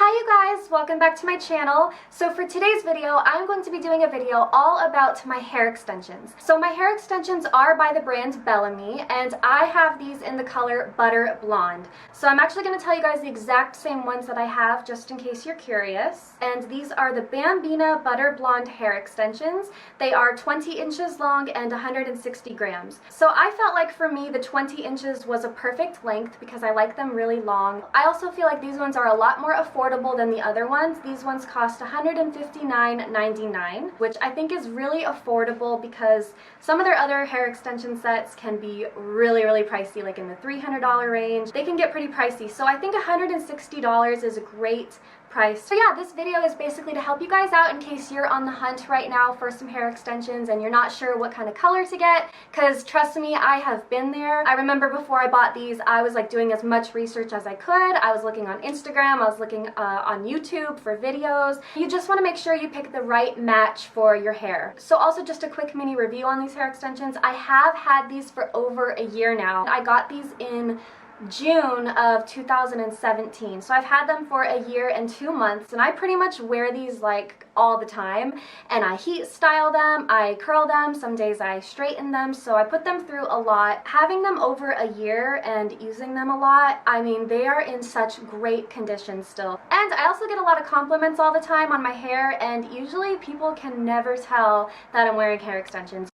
Hi you guys, welcome back to my channel. So for today's video, I'm going to be doing a video all about my hair extensions. So my hair extensions are by the brand Bellami, and I have these in the color Butter Blonde. So I'm actually going to tell you guys the exact same ones that I have, just in case you're curious. And these are the Bambina Butter Blonde hair extensions. They are 20 inches long and 160 grams. So I felt like for me, the 20 inches was a perfect length because I like them really long. I also feel like these ones are a lot more affordable than the other ones. These ones cost $159.99, which I think is really affordable because some of their other hair extension sets can be really pricey, like in the $300 range. They can get pretty pricey, so I think $160 is a great price. So yeah, this video is basically to help you guys out in case you're on the hunt right now for some hair extensions and you're not sure what kind of color to get, because trust me, I have been there. I remember before I bought these, I was like doing as much research as I could. I was looking on Instagram, I was looking on YouTube for videos. You just want to make sure you pick the right match for your hair. So also just a quick mini review on these hair extensions. I have had these for over a year now. I got these in June of 2017, so I've had them for a year and 2 months, and I pretty much wear these like all the time, and I heat style them, I curl them, some days I straighten them, so I put them through a lot. Having them over a year and using them a lot, I mean, they are in such great condition still. And I also get a lot of compliments all the time on my hair, and usually people can never tell that I'm wearing hair extensions.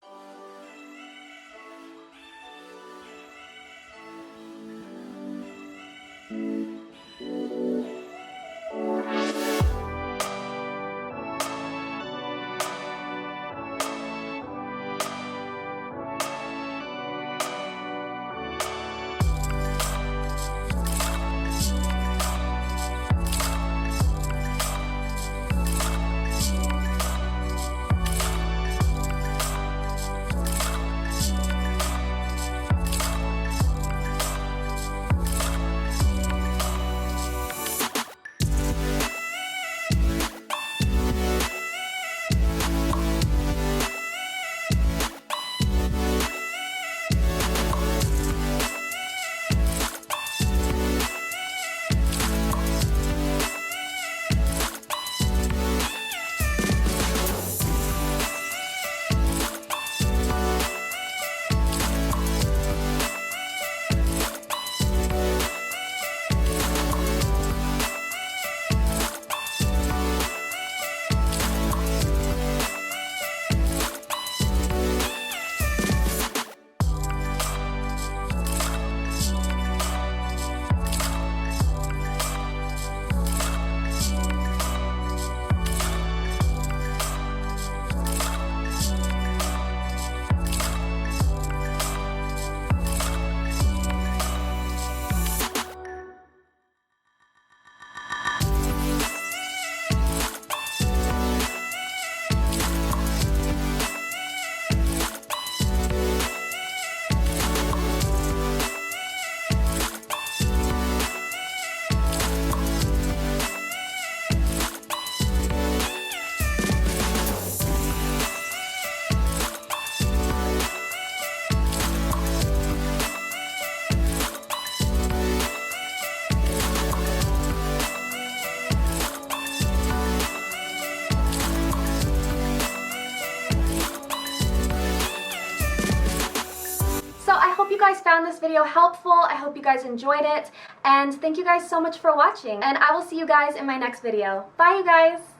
I hope you guys found this video helpful. I hope you guys enjoyed it, and thank you guys so much for watching, and I will see you guys in my next video. Bye you guys!